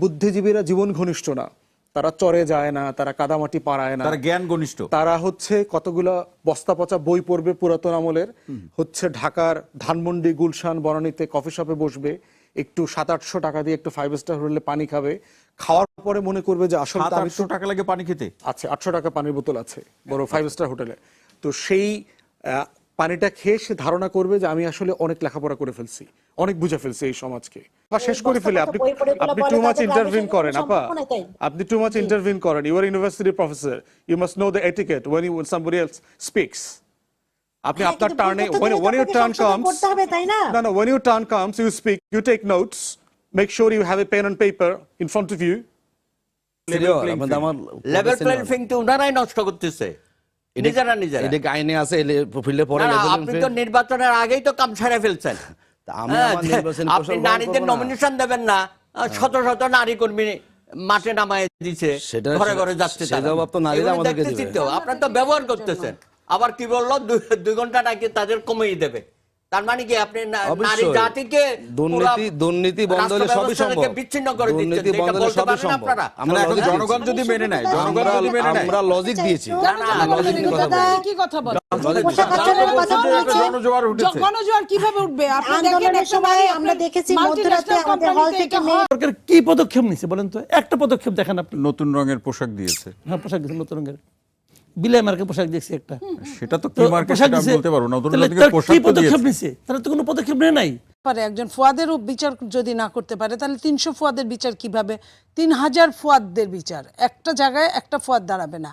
বুদ্ধিজীবীরা জীবন ঘনিষ্ঠ না, তারা চরে যায় না, তারা কাদামাটি পাড়ায় না, তারা জ্ঞান ঘনিষ্ঠ। তারা হচ্ছে কতগুলা বস্তা পচা বই পড়বে পুরাতন আমলের, হচ্ছে ঢাকার ধানমন্ডি, গুলশান, বনানীতে কফি শপে বসবে, একটু 700-800 টাকা দিয়ে একটু 5 স্টার হোটেলে পানি খাবে, খাওয়ার পরে মনে করবে যে আসলে তো আমি 700 টাকা লাগে পানি খেতে। আছে 800 টাকা পানির বোতল আছে বড় 5 স্টার হোটেলে। তো সেই পানিটা খেয়ে সে ধারণা করবে যে আমি আসলে অনেক লেখাপড়া করে ফেলছি, অনেক বুঝে ফেলছি এই সমাজকে। শেষ করে ফেলে আপনি টু মাচ ইন্টারভিন করেন আপা, আপনি টু মাচ ইন্টারভিন করেন। You are university professor, you must know the etiquette when somebody else speaks. আপনি আপনার টার্নে when your turn comes, no when your turn comes you speak, you take notes, make sure you have a pen and paper in front of you. Level playing field তো উনারাই নষ্ট করতেছে নিজেরা নিজেরা। এটা আইনে আছে, ফিল্ডে পড়ে আপনি তো নির্বাচনের আগেই তো কাম সেরে ফেলছেন। আপনি নারীদের নমিনেশন দেবেন না, শত শত নারী কর্মী মাঠে নামায় দিছে, ঘরে ঘরে যাচ্ছে, আপনার তো ব্যবহার করতেছেন। আবার কি বললো 2 ঘন্টা নাকি তাদের কমিয়ে দেবে, তার মানে কি আপনি নারী জাতিকে দুর্নীতি বন্ধ হলে সবই সম্ভব, বিচ্ছিন্ন করে দিচ্ছেন। দুর্নীতি বন্ধ হলে সবই সম্ভব। আমরা এখন জনগণ যদি মেনে নেয়, জনগণ যদি মেনে নেয়, আমরা লজিক দিয়েছি, লজিক নিয়ে কথা বলি। কি কথা বল? জনজোয়ার উঠেছে। গণজোয়ার কিভাবে উঠবে? আপনি দেখেন আন্দোলনের সময় আমরা দেখেছি মধ্যরাতে আমাদের হল থেকে সরকার কি পদক্ষেপ নিছে বলেন তো? একটা পদক্ষেপ দেখেন আপনি। নতুন রঙের পোশাক দিয়েছে। হ্যাঁ, পোশাক দিয়েছে নতুন রঙের, বিলাই মার্কে পোশাক দিয়েছে একটা। সেটা তো কি মার্কে সেটা আমি বলতে পারবো না। নতুন রঙের পোশাক কি পদক্ষেপ নিছে? তারা তো কোনো পদক্ষেপ নেয় নাই। পারে একজন ফুয়াদেরও বিচার যদি না করতে পারে, তাহলে 300 ফুয়াদের বিচার কিভাবে? 3000 ফুয়াদের বিচার, একটা জায়গায় একটা ফুয়াদ দাঁড়াবে না,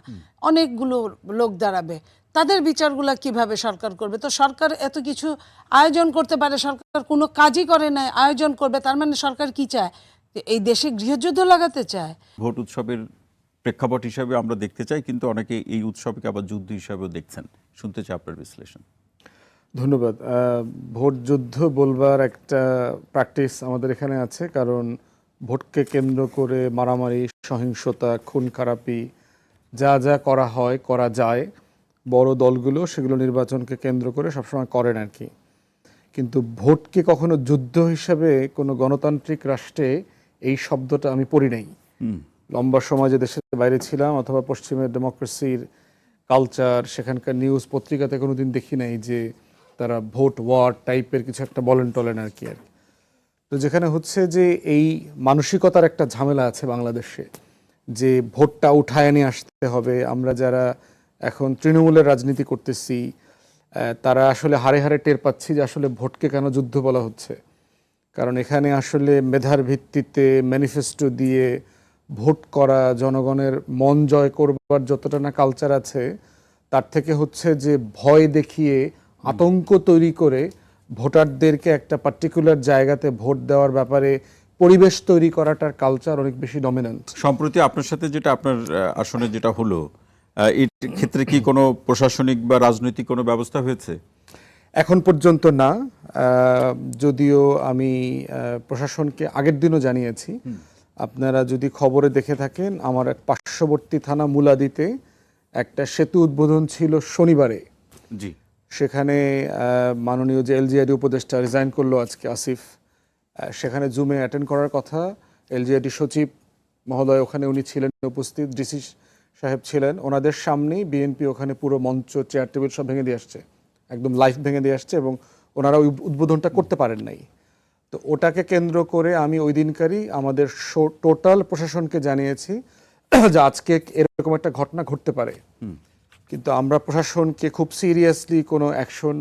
অনেকগুলো লোক দাঁড়াবে, তাদের বিচারগুলো কিভাবে সরকার করবে? তো সরকার এত কিছু আয়োজন করতে পারে, সরকার কোনো কাজই করে না, আয়োজন করবে, তার মানে সরকার কি চায়? এই দেশে গৃহযুদ্ধ লাগাতে চায়। ভোট উৎসবের প্রেক্ষাপট হিসাবে আমরা দেখতে চাই, কিন্তু অনেকে এই উৎসবকে আবার যুদ্ধ হিসাবেও দেখছেন। শুনতে চাই আপনার বিশ্লেষণ। ধন্যবাদ। ভোট যুদ্ধ বলবার একটা প্র্যাকটিস আমাদের এখানে আছে, কারণ ভোটকে কেন্দ্র করে মারামারি, সহিংসতা, খুন খারাপি যা যা করা হয়, করা যায়, বড় দলগুলো সেগুলো নির্বাচনকে কেন্দ্র করে সবসময় করেন আর কি। কিন্তু ভোটকে কখনো যুদ্ধ হিসাবে কোনো গণতান্ত্রিক রাষ্ট্রে এই শব্দটা আমি পড়ি নাই। লম্বা সময় যে দেশের বাইরে ছিলাম অথবা পশ্চিমের ডেমোক্রেসির কালচার, সেখানকার নিউজ পত্রিকাতে কোনো দিন দেখি নাই যে তারা ভোট ওয়ার টাইপের কিছু একটা বলেন টলেন আর কি। তো যেখানে হচ্ছে যে এই মানসিকতার একটা ঝামেলা আছে বাংলাদেশে, যে ভোটটা উঠায় নিয়ে আসতে হবে। আমরা যারা এখন তৃণমূলের রাজনীতি করতেছি তারা আসলে হারে হারে টের পাচ্ছি যে আসলে ভোটকে কেন যুদ্ধ বলা হচ্ছে। কারণ এখানে আসলে মেধার ভিত্তিতে ম্যানিফেস্টো দিয়ে ভোট করা, জনগণের মন জয় করবার যতটা না কালচার আছে, তার থেকে হচ্ছে যে ভয় দেখিয়ে আতঙ্ক তৈরি করে ভোটারদেরকে একটা পার্টিকুলার জায়গাতে ভোট দেওয়ার ব্যাপারে পরিবেশ তৈরি করাটার কালচার অনেক বেশি ডমিনেন্ট। সম্প্রতি আপনার সাথে যেটা আপনার আসনে যেটা হলো, এই ক্ষেত্রে কি কোনো প্রশাসনিক বা রাজনৈতিক কোনো ব্যবস্থা হয়েছে? এখন পর্যন্ত না, যদিও আমি প্রশাসনকে আগের দিনও জানিয়েছি। আপনারা যদি খবরে দেখে থাকেন, আমার এক পার্শ্ববর্তী থানা মুলাদিতে একটা সেতু উদ্বোধন ছিল শনিবারে। জি, সেখানে মাননীয় যে এলজিআইডি উপদেষ্টা রিজাইন করলো আজকে, আসিফ, সেখানে জুমে অ্যাটেন্ড করার কথা। এলজিআইডি সচিব মহোদয় ওখানে উনি ছিলেন উপস্থিত, ডিসি সাহেব ছিলেন, ওনাদের সামনেই বিএনপি ওখানে পুরো মঞ্চ, চেয়ার টেবিল সব ভেঙে দিয়ে আসছে, একদম লাইভ ভেঙে দিয়ে আসছে, এবং ওনারা ওই উদ্বোধনটা করতে পারেন নাই। তো ওটাকে কেন্দ্র করে আমি ওই দিনকারই আমাদের টোটাল প্রশাসনকে জানিয়েছি যে আজকে এরকম একটা ঘটনা ঘটতে পারে। কিন্তু আমরা প্রশাসনকে খুব সিরিয়াসলি কোনো অ্যাকশন,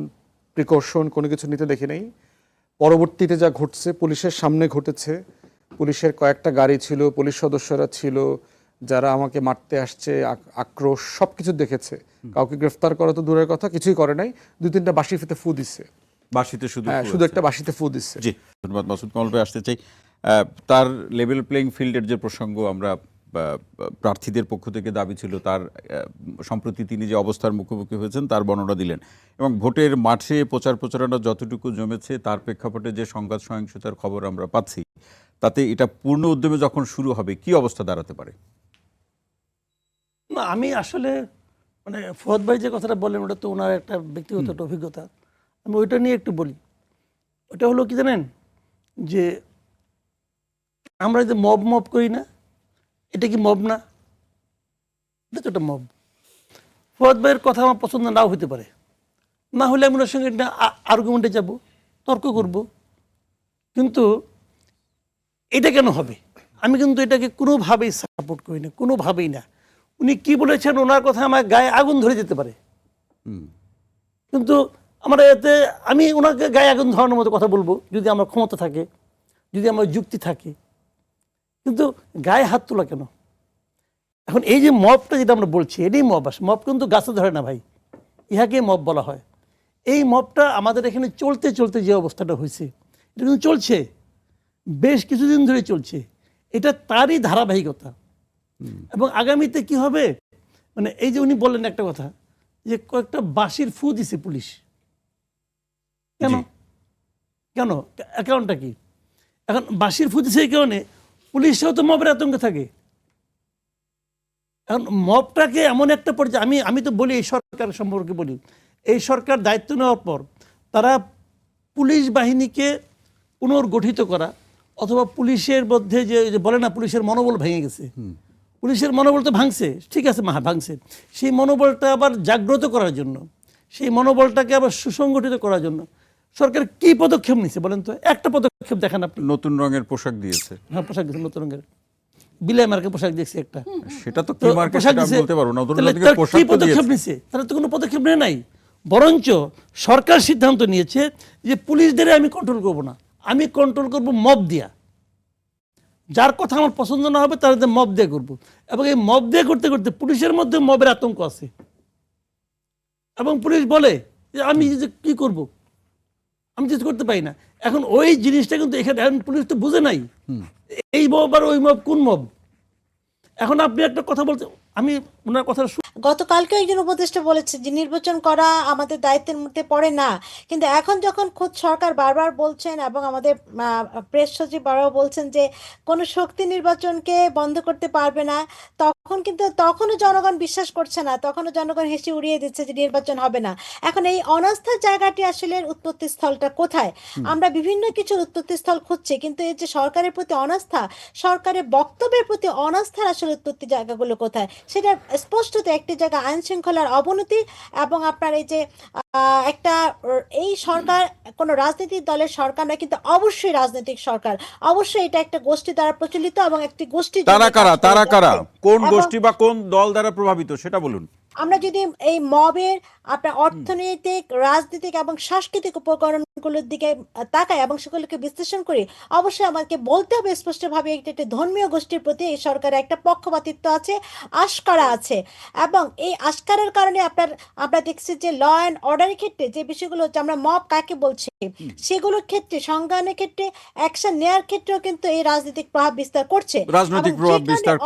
প্রিকশন কোনো কিছু নিতে দেখি নাই। পরবর্তীতে যা ঘটছে পুলিশের সামনে ঘটেছে, পুলিশের কয়েকটা গাড়ি ছিল, পুলিশ সদস্যরা ছিল যারা আমাকে মারতে আসছে, আক্রোশ সব কিছু দেখেছে। কাউকে গ্রেফতার করা তো দূরের কথা, কিছুই করে নাই। 2-3টা বাঁশি ফিতে ফু দিচ্ছে, বাসিতে শুধু একটা বাঁশিতে ফু দিচ্ছে। জি, ধন্যবাদ। মাসুদ কামাল ভাই, আসতে চাই তার লেভেল প্লেইং ফিল্ডের যে প্রসঙ্গ আমরা প্রার্থীদের পক্ষ থেকে দাবি ছিল, তার সম্প্রতি তিনি যে অবস্থার মুখোমুখি হয়েছেন তার বর্ণনা দিলেন, এবং ভোটের মাঠে প্রচারণা যতটুকু জমেছে তার প্রেক্ষাপটে যে সংঘাত সহিংসতার খবর আমরা পাচ্ছি, তাতে এটা পূর্ণ উদ্যমে যখন শুরু হবে কি অবস্থা দাঁড়াতে পারে? না, আমি আসলে মানে ফুয়াদ ভাই যে কথাটা বললেন ওটা তো ওনার একটা ব্যক্তিগত একটা অভিজ্ঞতা, আমি ওইটা নিয়ে একটু বলি। ওটা হলো কি জানেন, যে আমরা যে মব মব করি না, এটা কি মব না? এটা তো একটা মব। ফুয়াদ ভাইয়ের কথা আমার পছন্দ নাও হতে পারে, না হলে আমি ওনার সঙ্গে আর্গুমেন্টে যাব, তর্ক করব, কিন্তু এটা কেন হবে? আমি কিন্তু এটাকে কোনোভাবেই সাপোর্ট করি না, কোনোভাবেই না। উনি কি বলেছেন, ওনার কথা আমার গায়ে আগুন ধরে যেতে পারে, কিন্তু আমরা এতে আমি ওনাকে গায়ে আগুন ধরানোর মতো কথা বলবো যদি আমার ক্ষমতা থাকে, যদি আমার যুক্তি থাকে, কিন্তু গায়ে হাত তোলা কেন? এখন এই যে মবটা যেটা আমরা বলছি, এটাই মব। মব কিন্তু গাছে ধরে না ভাই, ইহাকে মব বলা হয়। এই মবটা আমাদের এখানে চলতে চলতে যে অবস্থাটা হয়েছে, এটা কিন্তু চলছে, বেশ কিছুদিন ধরে চলছে। এটা তারই ধারাবাহিকতা। এবং আগামীতে কি হবে, মানে এই যে উনি বললেন একটা কথা যে কয়েকটা বাঁশির ফু দিছে পুলিশ, কেন কেন কারণটা কি? এখন বাঁশির ফু দিছে এই কারণে পুলিশও তো মবের আতঙ্কে থাকে। এখন মবটাকে এমন একটা পর্যায়ে, আমি তো বলি এই সরকার সম্পর্কে বলি, এই সরকার দায়িত্ব নেওয়ার পর তারা পুলিশ বাহিনীকে পুনর্গঠিত করা, অথবা পুলিশের মধ্যে যে বলে না পুলিশের মনোবল ভেঙে গেছে, পুলিশের মনোবল তো ভাঙছে, ঠিক আছে ভাঙছে, সেই মনোবলটা আবার জাগ্রত করার জন্য, সেই মনোবলটাকে আবার সুসংগঠিত করার জন্য সরকার কি পদক্ষেপ নিচ্ছে বলেন তো? একটা পদক্ষেপ দেখান আপনি। নতুন রঙের পোশাক দিয়েছে। হ্যাঁ, পোশাক দিয়েছে নতুন রঙের, বিলাই মার্কের পোশাক দেখছি একটা। সেটা তো কি মার্কেট সেটা আমি বলতে পারবো না। নতুন রঙের পোশাক কি পদক্ষেপ নিছে? তারা তো কোনো পদক্ষেপ নেয় নাই, বরঞ্চ সরকার সিদ্ধান্ত নিয়েছে যে পুলিশদের আমি কন্ট্রোল করব না, আমি কন্ট্রোল করব মব দিয়া। যার কথা আমার পছন্দ না হবে তাদের মব দিয়ে করবো। এবং এই মব দিয়ে করতে করতে পুলিশের মধ্যে মবের আতঙ্ক আছে, এবং পুলিশ বলে যে আমি যে কি করব, আমি কিছু করতে পারি না। এখন ওই জিনিসটা কিন্তু এখানে এখন পুলিশ তো বুঝে নাই এই মব আর ওই মব কোন মব। এখন আপনি একটা কথা বলতে, আমি ওনার কথা গতকালকে একজন উপদেষ্টা বলেছে যে নির্বাচন করা আমাদের দায়িত্বের মধ্যে পড়ে না, কিন্তু এখন যখন খোদ সরকার বারবার বলছেন এবং আমাদের প্রেস সচিব বারবার বলছেন যে কোনো শক্তি নির্বাচনকে বন্ধ করতে পারবে না, তখন কিন্তু তখনও জনগণ বিশ্বাস করছে না, তখনও জনগণ হেসে উড়িয়ে দিচ্ছে যে নির্বাচন হবে না। এখন এই অনাস্থার জায়গাটি আসলে উৎপত্তি স্থলটা কোথায়? আমরা বিভিন্ন কিছুর উৎপত্তি স্থল খুঁজছি, কিন্তু এই যে সরকারের প্রতি অনাস্থা, সরকারের বক্তব্যের প্রতি অনাস্থার আসলে উৎপত্তি জায়গাগুলো কোথায়, সেটা স্পষ্টত একটি জায়গা আইন শৃঙ্খলার অবনতি, এবং আপনার এই যে একটা এই সরকার কোনো রাজনৈতিক দলের সরকার নয়, কিন্তু অবশ্যই রাজনৈতিক সরকার, অবশ্যই এটা একটা গোষ্ঠী দ্বারা প্রচলিত, এবং একটি গোষ্ঠী তারা কারা কোন গোষ্ঠী বা কোন দল দ্বারা প্রভাবিত সেটা বলুন। আমরা যদি এই মবের আপনার অর্থনৈতিক, রাজনৈতিক এবং সাংস্কৃতিক উপকরণগুলোর দিকে তাকাই এবং সেগুলোকে বিশ্লেষণ করি, অবশ্যই আমাকে বলতে হবে স্পষ্টভাবে একটি ধর্মীয় গোষ্ঠীর প্রতি এই সরকারের একটা পক্ষপাতিত্ব আছে, আশকারা আছে। এবং এই আশকারার কারণে আমরা দেখছি যে ল অ্যান্ড অর্ডারের ক্ষেত্রে যে বিষয়গুলো হচ্ছে, আমরা মব কাকে বলছি, সেগুলোর ক্ষেত্রে সংজ্ঞানের ক্ষেত্রে অ্যাকশন নেওয়ার ক্ষেত্রেও কিন্তু এই রাজনৈতিক প্রভাব বিস্তার করছে।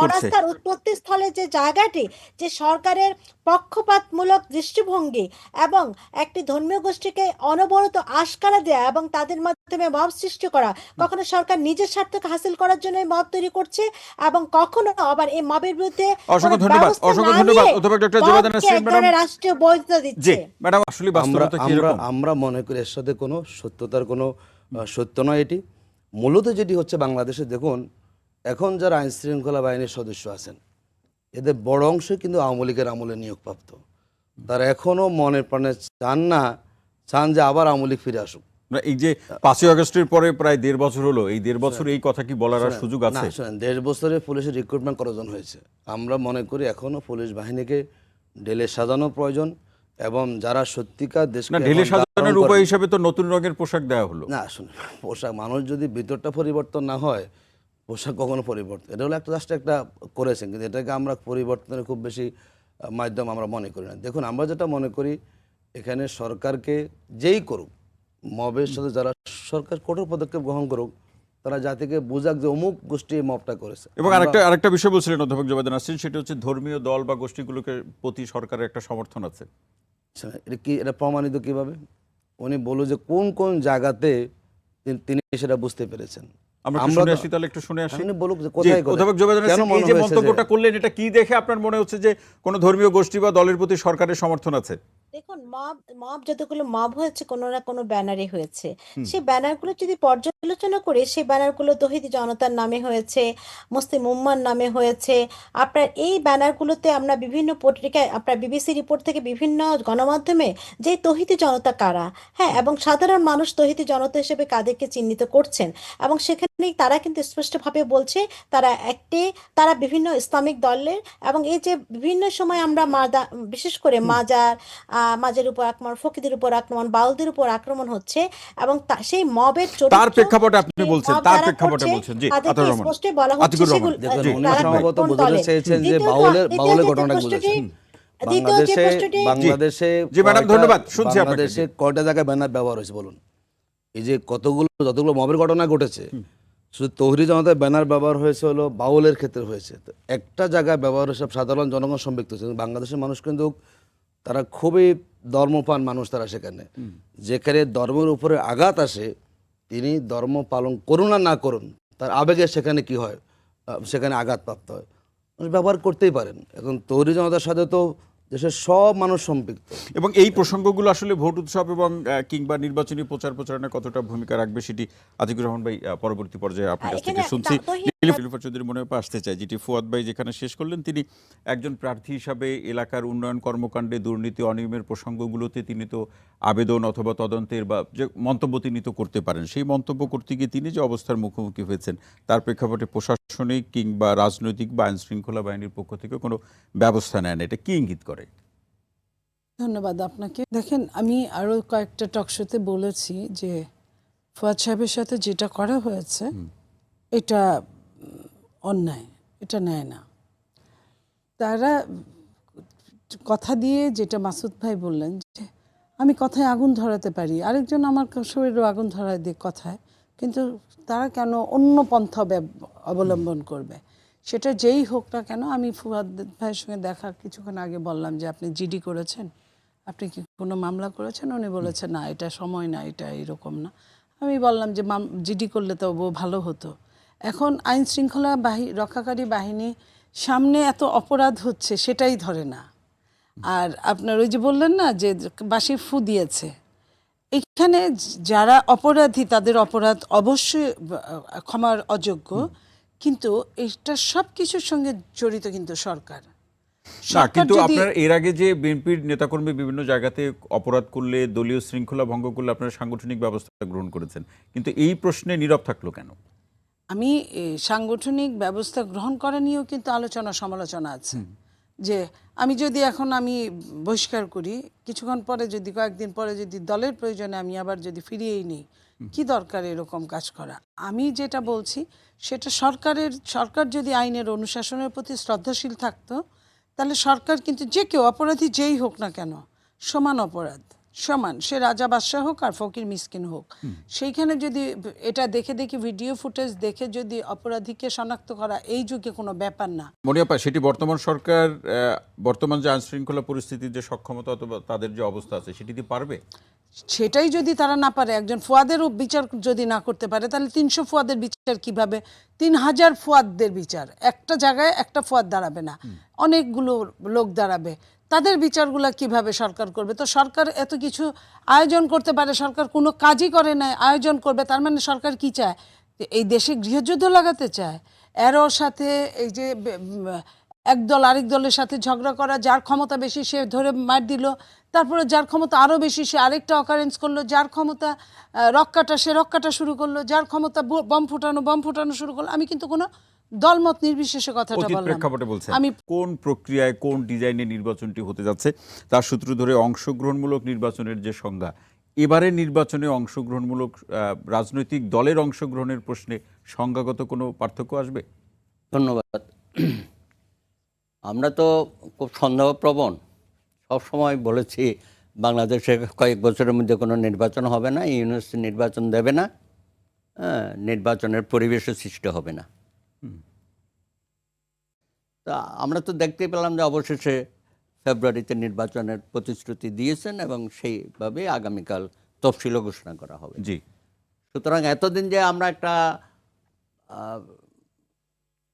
অনাস্থার উৎপত্তি স্থলে যে জায়গাটি, যে সরকারের পক্ষপাতমূলক দৃষ্টিভঙ্গি এবং একটি ধর্মীয় গোষ্ঠীকে অনবরত আশকারা দেয়া এবং তাদের মাধ্যমে মব সৃষ্টি করা, কখনো সরকার নিজের স্বার্থকে হাসিল করার জন্য এই মব তৈরি করছে, এবং কখনো আবার এই মবের বিরুদ্ধে অসংখ্য ধন্যবাদ অধ্যাপক ডক্টর জুবায়েদা নাসরিন ম্যাডাম, রাষ্ট্রীয় বৈধতা দিচ্ছে। ম্যাডাম আসলে বাস্তবতা কি রকম? আমরা মনে করি এর সাথে কোনো সত্যতার কোনো সত্য নয়। এটি মূলত যেটি হচ্ছে বাংলাদেশে, দেখুন এখন যারা আইন শৃঙ্খলা বাহিনীর সদস্য আছেন, এদের বড় অংশ কিন্তু আওয়ামী লীগের আমলে নিয়োগপ্রাপ্ত। তারা এখনো মনে প্রাণে চান যে আবার আওয়ামী লীগ ফিরে আসুক। এই যে 5ই আগস্টের পরে প্রায় 1.5 বছর হলো, এই 1.5 বছর এই কথা কি বলার আর সুযোগ আছে? 1.5 বছরে পুলিশের রিক্রুটমেন্ট করাজন হয়েছে। আমরা মনে করি এখনো পুলিশ বাহিনীকে ঢেলে সাজানো প্রয়োজন, এবং যারা সত্যিকার দেশকে ঢেলে সাজানোর উপায় হিসেবে তো নতুন রঙের পোশাক দেওয়া হলো। না শুনুন, পোশাক, মানুষ যদি ভিতরটা পরিবর্তন না হয়, পোশাক কখনো পরিবর্তন, এটা হলো একটা করেছেন, কিন্তু এটাকে আমরা পরিবর্তনের খুব বেশি মাধ্যম আমরা মনে করি না। দেখুন আমরা যেটা মনে করি, এখানে সরকারকে যেই করুক, মবের সাথে যারা সরকার কঠোর পদক্ষেপ গ্রহণ করুক, তারা জাতিকে বুঝাক যে অমুক গোষ্ঠী মবটা করেছে। এবং আরেকটা বিষয় বলছিলেন অধ্যাপক জুবায়েদা নাসরিন, সেটা হচ্ছে ধর্মীয় দল বা গোষ্ঠীগুলোকে প্রতি সরকারের একটা সমর্থন আছে। এটা প্রমাণিত কিভাবে? উনি বলল যে কোন কোন জায়গাতে তিনি সেটা বুঝতে পেরেছেন। আমরা শুনে আসি, তাহলে একটু শুনে আসি। আপনি বলুন যে কোথায় অধ্যাপক জুবায়েদা নাসরিন এই যে মন্তব্যটা করলেন, এটা কি দেখে আপনার মনে হচ্ছে যে কোনো ধর্মীয় গোষ্ঠী বা দলের প্রতি সরকারের সমর্থন আছে? দেখুন, মব যতগুলো মব হয়েছে কোনো না কোনো ব্যানারে হয়েছে। সেই ব্যানারগুলো যদি পর্যালোচনা করি, সেই ব্যানারগুলো তৌহিদি জনতার নামে হয়েছে, মুসলিম উম্মার নামে হয়েছে। আপনার এই ব্যানারগুলোতে আমরা বিভিন্ন পত্রিকায়, আপনার বিবিসি রিপোর্ট থেকে বিভিন্ন গণমাধ্যমে যে তৌহিদি জনতা কারা, হ্যাঁ, এবং সাধারণ মানুষ তৌহিদি জনতা হিসেবে কাদেরকে চিহ্নিত করছেন, এবং সেখানে তারা কিন্তু স্পষ্টভাবে বলছে তারা বিভিন্ন ইসলামিক দলের, এবং এই যে বিভিন্ন সময় আমরা বিশেষ করে মাজার উপর আক্রমণ, ফকিদের উপর আক্রমণ, বাউলদের উপর আক্রমণ হচ্ছে, এবং সেই মবের তার প্রেক্ষাপটে আপনি সেই বলছেন, mob তার যারা প্রেক্ষাপটে করছে, বলছেন, জি, তাদেরকে আতিকুর রহমান। স্পষ্টই বলা হচ্ছে আতিকুর রহমান, সেগুলো দেখুন, উনি তারা সম্ভবত কোন বোঝাতে দলের। চেয়েছেন যে দ্বিতীয়ত, বাউলের দ্বিতীয় যে ঘটনাটা প্রশ্নটি, বুঝেছেন। দ্বিতীয় যে প্রশ্নটি, বাংলাদেশে জি, ম্যাডাম, ধন্যবাদ। শুনছি আপনাকে। বাংলাদেশে কয়টা জায়গায় ব্যানার ব্যবহার হয়েছে বলুন? এই যে যতগুলো মবের ঘটনা ঘটেছে, শুধু তৌহিদি জনতার ব্যানার ব্যবহার হয়েছে হলো বাউলের ক্ষেত্রে হয়েছে। তো একটা জায়গায় ব্যবহার হয়েছে সাধারণ জনগণ সম্পৃক্ত হয়েছে। বাংলাদেশের মানুষ কিন্তু তারা খুবই ধর্মপ্রাণ মানুষ, তারা যেখানে ধর্মের উপরে আঘাত আসে, তিনি ধর্ম পালন করুন আর না করুন, তার আবেগে সেখানে কি হয়, সেখানে আঘাতপ্রাপ্ত হয়, মানুষ ব্যবহার করতেই পারেন। এখন তৌহিদি জনতার সাথে তো দেশের সব মানুষ সম্পৃক্ত। এবং এই প্রসঙ্গগুলো আসলে ভোট উৎসব এবং কিংবা নির্বাচনী প্রচার প্রচারণায় কতটা ভূমিকা রাখবে সেটি আতিকুর রহমান ভাই পরবর্তী পর্যায়ে আপনার কাছ থেকে এখানে শুনছি। তৌহিদ- নীলুফার চৌধুরীর মনে আসতে চাই, যেটি ফুয়াদ ভাই যেখানে শেষ করলেন, তিনি একজন প্রার্থী হিসাবে এলাকার উন্নয়ন কর্মকাণ্ডে দুর্নীতি অনিয়মের প্রসঙ্গগুলোতে তিনি তো আবেদন অথবা তদন্তের বা যে মন্তব্য তিনি তো করতে পারেন। সেই মন্তব্য করতে গিয়ে তিনি যে অবস্থার মুখোমুখি হয়েছেন, তার প্রেক্ষাপটে প্রশাসনিক কিংবা রাজনৈতিক বা আইন শৃঙ্খলা বাহিনীর পক্ষ থেকে কোনো ব্যবস্থা নেন, এটা কি ইঙ্গিত করে? ধন্যবাদ আপনাকে। দেখেন, আমি আরও কয়েকটা টকশোতে বলেছি যে ফুয়াদ সাহেবের সাথে যেটা করা হয়েছে এটা অন্যায়, এটা নেয় না। তারা কথা দিয়ে, যেটা মাসুদ ভাই বললেন যে আমি কথায় আগুন ধরাতে পারি, আরেকজন আমার শরীরেও আগুন ধরায় দিয়ে কথায়, কিন্তু তারা কেন অন্য পন্থা অবলম্বন করবে? সেটা যেই হোক না কেন। আমি ফুয়াদ ভাইয়ের সঙ্গে দেখা কিছুক্ষণ আগে বললাম যে আপনি জিডি করেছেন, আপনি কি কোনো মামলা করেছেন? উনি বলেছেন না, এটা সময় না, এটা এরকম না। আমি বললাম যে জিডি করলে তো ভালো হতো। এখন আইন শৃঙ্খলা রক্ষাকারী বাহিনী সামনে এত অপরাধ হচ্ছে, সেটাই ধরে না। আর আপনার ওই যে বললেন না যে বাঁশি ফু দিয়েছে, এখানে যারা অপরাধী তাদের অপরাধ অবশ্যই ক্ষমার অযোগ্য, কিন্তু এটা সব কিছুর সঙ্গে জড়িত কিন্তু সরকার। না, কিন্তু আপনার এর আগে যে বিএনপির নেতাকর্মী বিভিন্ন জায়গাতে অপরাধ করলে, দলীয় শৃঙ্খলা ভঙ্গ করলে আপনারা সাংগঠনিক ব্যবস্থা গ্রহণ করেছেন, কিন্তু এই প্রশ্নে নীরব থাকলো কেন? আমি সাংগঠনিক ব্যবস্থা গ্রহণ করা নিয়েও কিন্তু আলোচনা সমালোচনা আছে। যে আমি যদি এখন বহিষ্কার করি, কিছুক্ষণ পরে যদি, কয়েকদিন পরে যদি দলের প্রয়োজনে আমি আবার যদি ফিরিয়েই নিই, কি দরকার এরকম কাজ করা? আমি যেটা বলছি সেটা সরকার যদি আইনের অনুশাসনের প্রতি শ্রদ্ধাশীল থাকতো, তাহলে সরকার কিন্তু যে কেউ, অপরাধী যেই হোক না কেন, সমান অপরাধ, সমান, সে রাজা বাদশাহ হোক আর ফকির মিসকিন হোক, সেইখানে যদি এটা দেখে ভিডিও ফুটেজ দেখে যদি অপরাধীকে শনাক্ত করা এই যুগে কোনো ব্যাপার না। মনিয়াপা, সেটি বর্তমান সরকার, বর্তমান যে আইন শৃঙ্খলা পরিস্থিতির যে সক্ষমতা অথবা তাদের যে অবস্থা আছে, সেটি কি পারবে? সেটাই যদি তারা না পারে, একজন ফুয়াদেরও বিচার যদি না করতে পারে, তাহলে 300 ফুয়াদের বিচার কিভাবে? 3000 ফুয়াদের বিচার, একটা জায়গায় একটা ফুয়াদ দাঁড়াবে না, অনেকগুলো লোক দাঁড়াবে, তাদের বিচারগুলো কিভাবে সরকার করবে? তো সরকার এত কিছু আয়োজন করতে পারে, সরকার কোনো কাজই করে না, আয়োজন করবে, তার মানে সরকার কি চায়? এই দেশে গৃহযুদ্ধ লাগাতে চায়? এরও সাথে এই যে এক দল আরেক দলের সাথে ঝগড়া করা, যার ক্ষমতা বেশি সে ধরে মার দিল, তারপরে যার ক্ষমতা আরও বেশি সে আরেকটা অকারেন্স করলো, যার ক্ষমতা রক্কাটা সে রক্কাটা শুরু করলো, যার ক্ষমতা বম ফোটানো শুরু করলো। আমি কিন্তু কোনো দলমত নির্বিশেষে কথাটা অতীত বললাম। প্রেক্ষাপটে বলছেন, আমি কোন প্রক্রিয়ায়, কোন ডিজাইনে নির্বাচনটি হতে যাচ্ছে তার সূত্র ধরে অংশগ্রহণমূলক নির্বাচনের যে সংজ্ঞা, এবারে নির্বাচনে অংশগ্রহণমূলক রাজনৈতিক দলের অংশগ্রহণের প্রশ্নে সংজ্ঞাগত কোনো পার্থক্য আসবে? ধন্যবাদ। আমরা তো খুব সন্দেহপ্রবণ, সবসময় বলেছি বাংলাদেশে কয়েক বছরের মধ্যে কোনো নির্বাচন হবে না, ইউনুস নির্বাচন দেবে না, নির্বাচনের পরিবেশের সৃষ্টি হবে না। তা আমরা তো দেখতে পেলাম যে অবশেষে ফেব্রুয়ারিতে নির্বাচনের প্রতিশ্রুতি দিয়েছেন এবং সেইভাবে আগামীকাল তফসিলও ঘোষণা করা হবে। জি। সুতরাং এতদিন যে আমরা একটা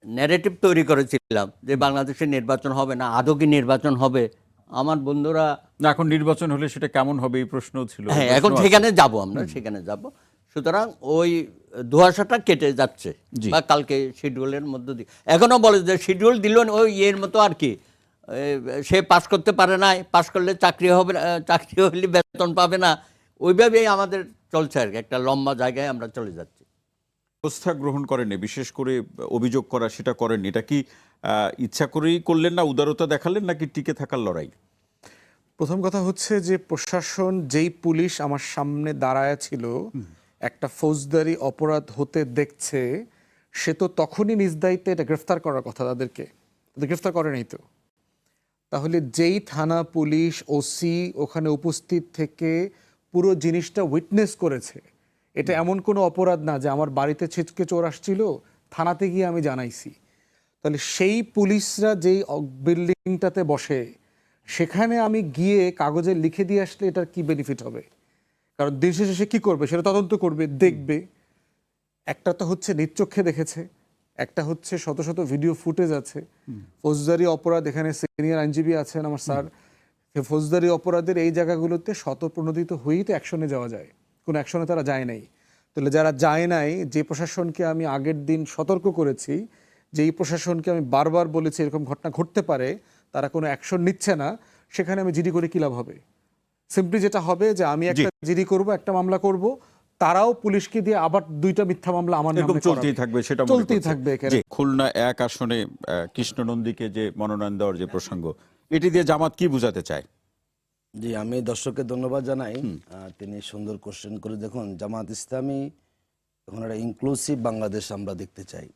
ন্যারেটিভ তৈরি করেছিলাম যে বাংলাদেশে নির্বাচন হবে না, আদৌ কি নির্বাচন হবে, আমার বন্ধুরা না, এখন নির্বাচন হলে সেটা কেমন হবে এই প্রশ্ন ছিল। হ্যাঁ, এখন সেখানে যাব, আমরা সেখানে যাব। সুতরাং ওই ধোঁয়াশাটা কেটে যাচ্ছে, জি। বা কালকে শিডিউলের মধ্য দিয়ে এখনো বলে যে শিডিউল দিল ওই এর মতো আর কি, সে পাস করতে পারে না, পাস করলে চাকরি হবে না, চাকরি হলে বেতন পাবে না, ওইভাবেই আমাদের চলছে আর কি, একটা লম্বা জায়গায় আমরা চলে যাচ্ছি। ব্যবস্থা গ্রহণ করেননি, বিশেষ করে অভিযোগ করা সেটা করেননি, এটা কি ইচ্ছা করেই করলেন না, উদারতা দেখালেন, নাকি টিকে থাকার লড়াই? প্রথম কথা হচ্ছে যে প্রশাসন, যেই পুলিশ আমার সামনে দাঁড়ায় ছিল একটা ফৌজদারি অপরাধ হতে দেখছে, সে তো তখনই নিজ দায়িত্বে এটা গ্রেফতার করার কথা, তাদের গ্রেফতার করে নাই তো। তাহলে যেই থানা পুলিশ ওসি ওখানে উপস্থিত থেকে পুরো জিনিসটা উইটনেস করেছে, এটা এমন কোনো অপরাধ না যে আমার বাড়িতে ছিটকে চোর আসছিল, থানাতে গিয়ে আমি জানাইছি। তাহলে সেই পুলিশরা যেই বিল্ডিংটাতে বসে, সেখানে আমি গিয়ে কাগজে লিখে দিয়ে আসলে এটার কি বেনিফিট হবে? কারণ দিন শেষে সে কী করবে, সেটা তদন্ত করবে, দেখবে। একটা তো হচ্ছে নিজ চোখে দেখেছে, একটা হচ্ছে শত শত ভিডিও ফুটেজ আছে। ফৌজদারি অপরাধ, এখানে সিনিয়র আইনজীবী আছেন আমার স্যার, ফৌজদারি অপরাধের এই জায়গাগুলোতে শতপ্রণোদিত হয়েই তো অ্যাকশনে যাওয়া যায়, কোনো অ্যাকশনে তারা যায় নাই। তাহলে যারা যায় নাই, যে প্রশাসনকে আমি আগের দিন সতর্ক করেছি, যেই প্রশাসনকে আমি বারবার বলেছি এরকম ঘটনা ঘটতে পারে, তারা কোনো অ্যাকশন নিচ্ছে না, সেখানে আমি জিডি করে কী লাভ হবে? সিম্পলি যেটা হবে যে আমি একটা জিডি করব, একটা মামলা করব, তারাও পুলিশকে দিয়ে আবার 2টা মিথ্যা মামলা আমার নামে চলতেই থাকবে, সেটা চলতেই থাকবে। যে খুলনা 1 আসনে কৃষ্ণনন্দীকে যে মনোনয়ন দেওয়ার যে প্রসঙ্গ, এটি দিয়ে জামাত কি বোঝাতে চায়? জি, আমি দর্শককে ধন্যবাদ জানাই। তিনি সুন্দর কোশ্চেন করে। দেখুন, জামাত ইসলামী এখন একটা ইনক্লুসিভ বাংলাদেশ আমরা দেখতে চাই।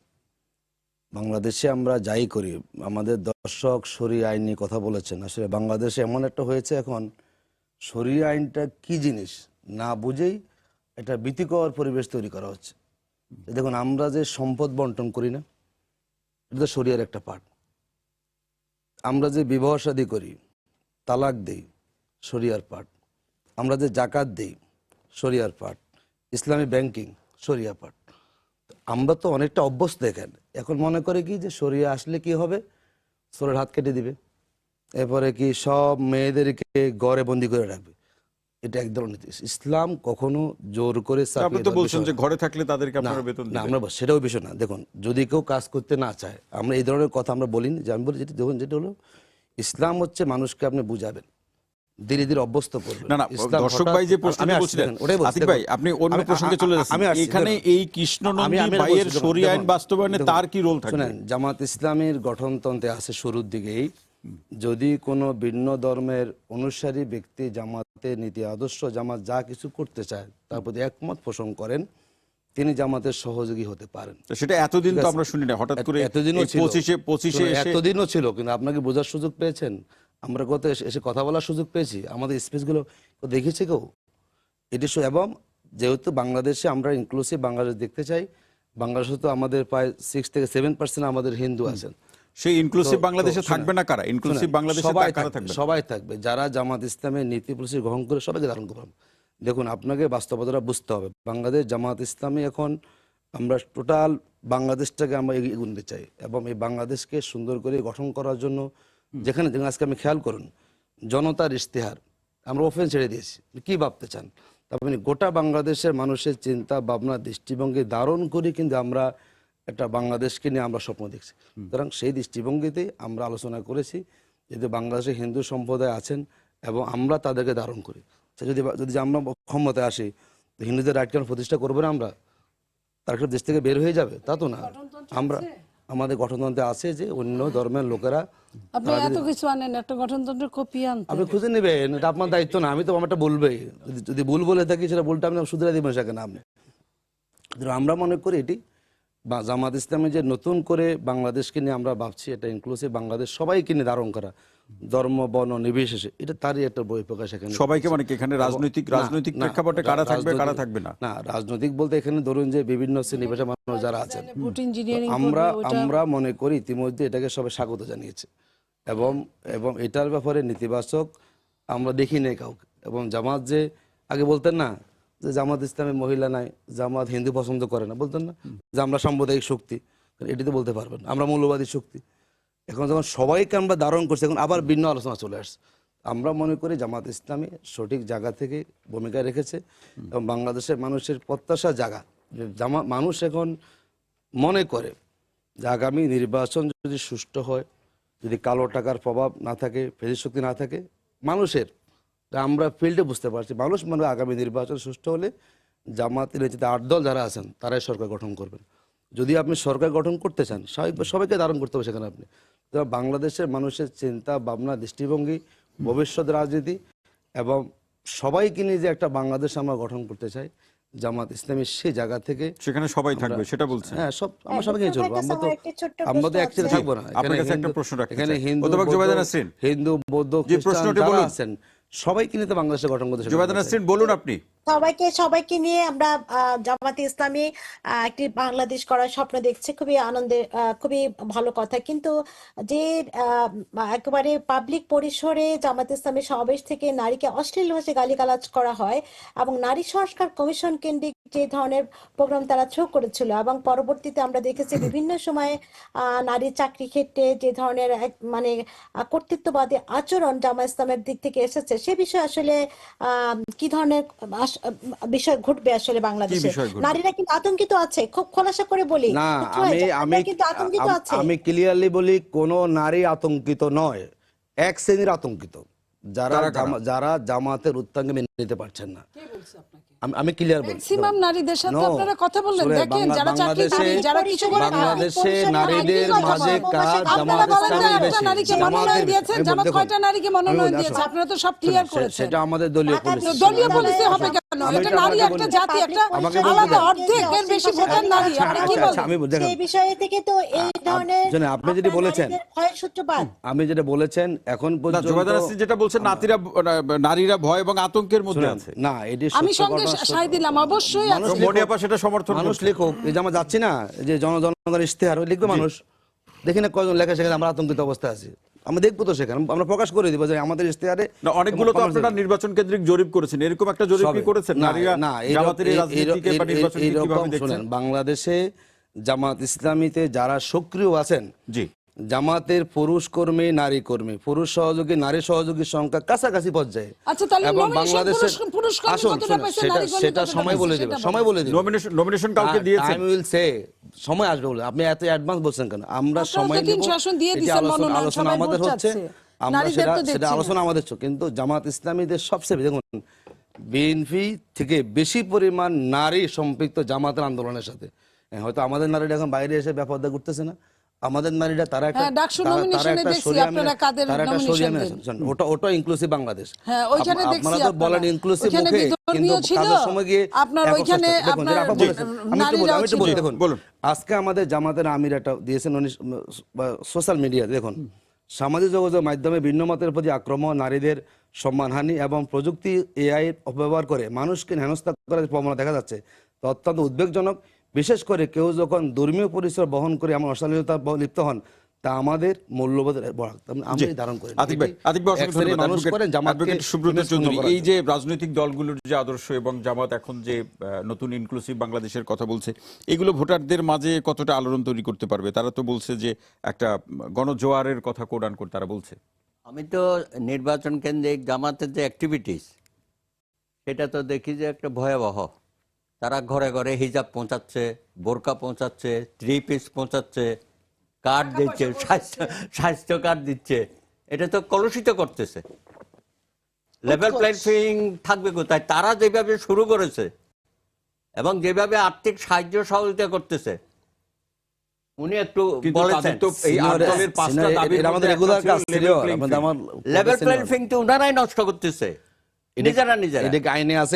বাংলাদেশে আমরা যাই করি, আমাদের দর্শক শরিয়া আইন নিয়ে কথা বলেছেন। আসলে বাংলাদেশে এমন একটা হয়েছে, এখন শরিয়া আইনটা কি জিনিস না বুঝেই একটা ভীতিকর পরিবেশ তৈরি করা হচ্ছে। দেখুন, আমরা যে সম্পদ বন্টন করি না, এটা তো শরিয়ার একটা পার্ট। আমরা যে বিবাহ শাদী করি, তালাক দেই, শরিয়ার পার্ট। আমরা যে জাকাত দেই, শরিয়ার পার্ট। ইসলামী ব্যাংকিং, শরিয়া পার্ট। আমরা তো অনেকটা অভ্যস্ত। এখন মনে করে কি যে শরিয়া আসলে কি হবে, চোরের হাত কেটে দিবে, এরপরে কি সব মেয়েদেরকে ঘরে বন্দি করে রাখবে। এটা এক ধরনের নীতি। ইসলাম কখনো জোর করে আপনি তো বলছেন যে ঘরে থাকলে তাদেরকে আপনারা বেতন না, দিবেন। আমরা সেটাও বিষয় না। দেখুন, যদি কেউ কাজ করতে না চায়, আমরা এই ধরনের কথা আমরা বলি না। যে আমি বলি দেখুন, যেটা হলো ইসলাম হচ্ছে মানুষকে আপনি বুঝাবেন, ধীরে ধীরে অভ্যস্ত করবেন। না, দর্শক ভাই যে প্রশ্ন বলছিলেন, আতিক ভাই আপনি অন্য প্রসঙ্গে চলে যাচ্ছেন। এখানে এই কৃষ্ণনন্দী ভাইয়ের শরিয়া আইন বাস্তবায়নে তার কি রোল থাকবে? শুনেন, জামাত ইসলামীর গঠনতন্ত্রে আছে শুরুর দিকেই, যদি কোনো ভিন্ন ধর্মের অনুসারী ব্যক্তি জামাতের নীতি আদর্শ, জামাত যা কিছু করতে চায় তার প্রতি একমত পোষণ করেন, তিনি জামাতের সহযোগী হতে পারেন। সেটা এতদিন তো আমরা শুনি না, হঠাৎ করে এতদিনও ছিল, 25-এ এতদিনও ছিল। কিন্তু আপনাকে বোঝার সুযোগ পেয়েছেন, আমরা কত এসে কথা বলার সুযোগ পেয়েছি, আমাদের স্পেসগুলো দেখেছে কেউ? এটি এবং যেহেতু বাংলাদেশে আমরা ইনক্লুসিভ বাংলাদেশ দেখতে চাই, বাংলাদেশে তো আমাদের প্রায় 6-7% আমাদের হিন্দু আছেন। সেই ইনক্লুসিভ বাংলাদেশে থাকবে না কারা? ইনক্লুসিভ বাংলাদেশে কারা থাকবে? সবাই থাকবে, যারা জামাত ইসলামের নীতি পলিসি গ্রহণ করে সবাইকে ধারণ করবেন। দেখুন, আপনাকে বাস্তবতাটা বুঝতে হবে। বাংলাদেশ জামাত ইসলামী এখন আমরা টোটাল বাংলাদেশটাকে আমরা এগিয়ে নিতে চাই, এবং এই বাংলাদেশকে সুন্দর করে গঠন করার জন্য যেখানে আজকে আমি খেয়াল করুন, জনতার ইশতেহার আমরা ওপেন ছেড়ে দিয়েছি, কি ভাবতে চান। তারপরে গোটা বাংলাদেশের মানুষের চিন্তা ভাবনা দৃষ্টিভঙ্গি ধারণ করে কিন্তু আমরা একটা বাংলাদেশকে নিয়ে আমরা স্বপ্ন দেখছি। সুতরাং সেই দৃষ্টিভঙ্গিতেই আমরা আলোচনা করেছি, যদি বাংলাদেশে হিন্দু সম্প্রদায় আছেন এবং আমরা তাদেরকে ধারণ করি, যদি আমরা ক্ষমতায় আসি, তো হিন্দুদের রাইট কেন প্রতিষ্ঠা করবো না আমরা? তার দেশ থেকে বের হয়ে যাবে তা তো না। আমরা আমাদের গঠনতন্ত্রে আছে যে অন্য ধর্মের লোকেরা, আপনি এত কিছু আনেন, একটা গঠনতন্ত্রের কপি আনতে আপনি খুঁজে নেবেন, এটা আপনার দায়িত্ব না। আমি তো আমারটা বলবেই, যদি ভুল বলে থাকি সেটা ভুলটা আপনি শুধরে দিবেন সেখানে আপনি। আমরা মনে করি এটি বা জামাত ইসলামী যে নতুন করে বাংলাদেশকে নিয়ে আমরা ভাবছি, এটা ইনক্লুসিভ বাংলাদেশ, সবাইকে নিয়ে ধারণ করা, ধর্ম বর্ণ নির্বিশেষে, এটা তারই একটা বহিঃপ্রকাশ। এখানে সবাইকে মানে এখানে রাজনৈতিক প্রেক্ষাপটে কারা থাকবে কারা থাকবে না? না, রাজনৈতিক বলতে এখানে ধরুন যে বিভিন্ন শ্রেণী পেশার মানুষ যারা আছেন, আমরা মনে করি ইতিমধ্যে এটাকে সবাই স্বাগত জানিয়েছে, এবং এটার ব্যাপারে নেতিবাচক আমরা দেখি নাই কাউকে। এবং জামাত যে আগে বলতেন না যে জামাত ইসলামের মহিলা নাই, জামাত হিন্দু পছন্দ করে না, বলতেন না যে আমরা সাম্প্রদায়িক শক্তি, এটি তো বলতে পারবেন, আমরা মৌলবাদী শক্তি। এখন যখন সবাইকে আমরা ধারণ করছি, এখন আবার ভিন্ন আলোচনা চলে আসছে। আমরা মনে করি জামাত ইসলামী সঠিক জায়গা থেকে ভূমিকা রেখেছে এবং বাংলাদেশের মানুষের প্রত্যাশা জায়গা যে মানুষ এখন মনে করে যে আগামী নির্বাচন যদি সুষ্ঠু হয়, যদি কালো টাকার প্রভাব না থাকে, ফেজি শক্তি না থাকে, মানুষের আমরা ফিল্ডে বুঝতে পারছি মানুষ মানে আগামী নির্বাচন সুষ্ঠু হলে জামাতের নেতৃত্বে 8 দল যারা আছেন তারাই সরকার গঠন করবেন। যদি আপনি সরকার গঠন করতে চান সবাইকে ধারণ করতে হবে সেখানে আপনি। বাংলাদেশের মানুষের চিন্তা ভাবনা, দৃষ্টিভঙ্গি, ভবিষ্যৎ রাজনীতি এবং সবাইকে নিয়ে যে একটা বাংলাদেশ আমরা গঠন করতে চাই, জামাত ইসলামী সেই জায়গা থেকে সেখানে সবাই থাকবে সেটা বলছেন। হ্যাঁ, আমরা সবাইকে নিয়ে চলবো। আমরা তো একসাথে থাকবো না। আপনার কাছে একটা প্রশ্ন রাখতে এখানে চাই। অধ্যাপক জুবায়েদা নাসরিন, হিন্দু, বৌদ্ধ, যে খ্রিস্টান প্রশ্নটি যারা বলুন। আছেন সবাইকে নিয়ে তো বাংলাদেশে গঠন করতে চাই। জুবায়েদা নাসরিন বলুন আপনি। সবাইকে নিয়ে আমরা জামাতে ইসলামী একটি বাংলাদেশ করার স্বপ্ন দেখছে, খুবই আনন্দের, খুবই ভালো কথা। কিন্তু যে একেবারে পাবলিক পরিসরে জামাতে ইসলামী সমাবেশ থেকে নারীকে অশ্লীল ভাষায় গালিগালাজ করা হয় এবং নারী সংস্কার কমিশন কেন্দ্রিক যে ধরনের প্রোগ্রাম তারা থ্রো করেছিল এবং পরবর্তীতে আমরা দেখেছি বিভিন্ন সময়ে নারীর চাকরি ক্ষেত্রে যে ধরনের মানে কর্তৃত্ববাদী আচরণ জামাত ইসলামের দিক থেকে এসেছে, সে বিষয়ে আসলে কি ধরনের বিষয় ঘটবে আসলে বাংলাদেশে? নারীরা কিন্তু আতঙ্কিত আছে, খুব খোলাসা করে বলি না, আমি ক্লিয়ারলি বলি, কোন নারী আতঙ্কিত নয়, এক শ্রেণীর আতঙ্কিত যারা জামাতের উত্থানকে মেনে নিতে পারছেন না। আমি ক্লিয়ার বলি, ম্যাক্সিমাম নারীদের সাথে আপনারা কথা বললেন, দেখেন যারা চাকরি যারা কিছু করে বাংলাদেশে নারীদের মাঝে কাজ জামাত ইসলামী বেশি। নারীকে মনোনয়ন দিয়েছেন, জামাত কয়টা নারীকে মনোনয়ন দিয়েছে? আপনারা তো সব ক্লিয়ার করেছেন। সেটা আমাদের দলীয় পলিসি। দলীয় পলিসি হবে কেন? এটা নারী একটা জাতি, একটা আলাদা অর্ধেকের বেশি ভোটার নারী। আপনি কি বলেন এই বিষয়ে থেকে? তো এই ধরনের আপনি যেটা বলেছেন, ভয়ের সূত্রপাত, আমি যেটা বলেছেন এখন পর্যন্ত জুবায়েদা নাসরিন যেটা বলছেন, নারীরা ভয় এবং আতঙ্কের মধ্যে আছে। না, এটি আমি সঙ্গে সাই দিলাম, অবশ্যই আছে। মনিয়াপা সেটা সমর্থন মানুষ করছে। লেখক, এই যে আমরা যাচ্ছি না, যে জনগণের ইশতেহার লিখবে মানুষ, দেখি না কয়জন লেখা, সেখানে আমরা আতঙ্কিত অবস্থায় আছি। আমরা দেখবো তো, সেখানে আমরা প্রকাশ করে দিব যে আমাদের ইশতেহারে অনেকগুলো তো আপনারা নির্বাচন কেন্দ্রিক জরিপ করেছেন, এরকম একটা জরিপ কি করেছেন? নারীরা জামাতের এই রাজনীতিকে বা নির্বাচনকে কিভাবে দেখছেন? বাংলাদেশে জামাত ইসলামীতে যারা সক্রিয় আছেন, জি, জামাতের পুরুষ কর্মী, নারী কর্মী, পুরুষ সহযোগী, নারী সহযোগীর সংখ্যা কাছাকাছি পর্যায়ে। আচ্ছা, তাহলে এবং nomination বাংলাদেশের পুরুষ কর্মী আসুন, কতটা পাইছে, নারী কর্মী সেটা কতটা সময় পাইছে, বলে সেটা দেবে, বলুন। সময় বলে দেবে। নমিনেশন কাউকে দিয়েছেন? I will say, সময় আসবে বলে। আপনি এত অ্যাডভান্স বলছেন কেন? আমরা আপনারা তো সময় নেব, 300 আসন দিয়ে এটি দিছেন মনোনয়ন, আলোচনা সবাই আমাদের ভোট হচ্ছে, চাচ্ছে। আমরা নারীদের তো সেটা দেখছি না। আলোচনা আমাদের হচ্ছে। কিন্তু জামাত ইসলামীদের সবচেয়ে দেখুন, বিএনপি থেকে বেশি পরিমাণ নারী সম্পৃক্ত জামাতের আন্দোলনের সাথে। হয়তো আমাদের নারীরা এখন বাইরে এসে ব্যাপারটা করতেছে না, আমাদের নারীরা তারা একটা হ্যাঁ, ডাকসু nomination-এ দেখছি আপনারা কাদের nomination দেন। ওটা ইনক্লুসিভ বাংলাদেশ। হ্যাঁ, ওইখানে দেখছি আপনারা তো বলেন আপনারা। ইনক্লুসিভ ওইখানে মুখে, কিন্তু বিধর্মীয় ছিল, কাজের সময় গিয়ে আপনার একক ওইখানে চেষ্টা। দেখুন, আপনার যেটা আপনি বলেছেন, আমি একটু বলি, নারীরাও দেখুন, বলুন। আজকে আমাদের জামাতের আমির একটা দিয়েছেন সোশ্যাল মিডিয়া, দেখুন সামাজিক যোগাযোগের মাধ্যমে ভিন্ন মতের প্রতি আক্রমণ, নারীদের সম্মানহানি এবং প্রযুক্তি এআই অপব্যবহার করে মানুষকে হেনস্থা করার প্রবণতা দেখা যাচ্ছে। তো অত্যন্ত উদ্বেগজনক, বিশেষ করে কেউ যখন ধর্মীয় পরিচয় বহন করে এমন অশ্লীলতা লিপ্ত হন, তা আমাদের মূল্যবোধের আমি ধারণ করি। আতিক ভাই, অসংখ্য ধন্যবাদ। অ্যাডভোকেট সুব্রত চৌধুরী, এই যে রাজনৈতিক দলগুলোর যে আদর্শ এবং জামাত এখন যে নতুন ইনক্লুসিভ বাংলাদেশের কথা বলছে, এগুলো ভোটারদের মাঝে কতটা আলোড়ন তৈরি করতে পারবে? তারা তো বলছে যে একটা গণজোয়ারের কথা কোডান করে তারা বলছে। আমি তো নির্বাচন কেন্দ্রিক জামাতের যে অ্যাক্টিভিটিস, সেটা তো দেখি যে একটা ভয়াবহ। তারা ঘরে ঘরে হিজাব পৌঁছাচ্ছে, বোরকা পৌঁছাচ্ছে, 3 পিস পৌঁছাচ্ছে, কার্ড দিচ্ছে, স্বাস্থ্য কার্ড দিচ্ছে। এটা তো কলুষিত করতেছে। লেভেল প্লেইং থাকবে কোথায়? তারা যেভাবে শুরু করেছে এবং যেভাবে আর্থিক সাহায্য সহযোগিতা করতেছে, উনি একটু বলেছেন লেভেল প্লেইং তো উনারাই নষ্ট করতেছে, নিজেরা নিজেরা। এটা আইনে আছে,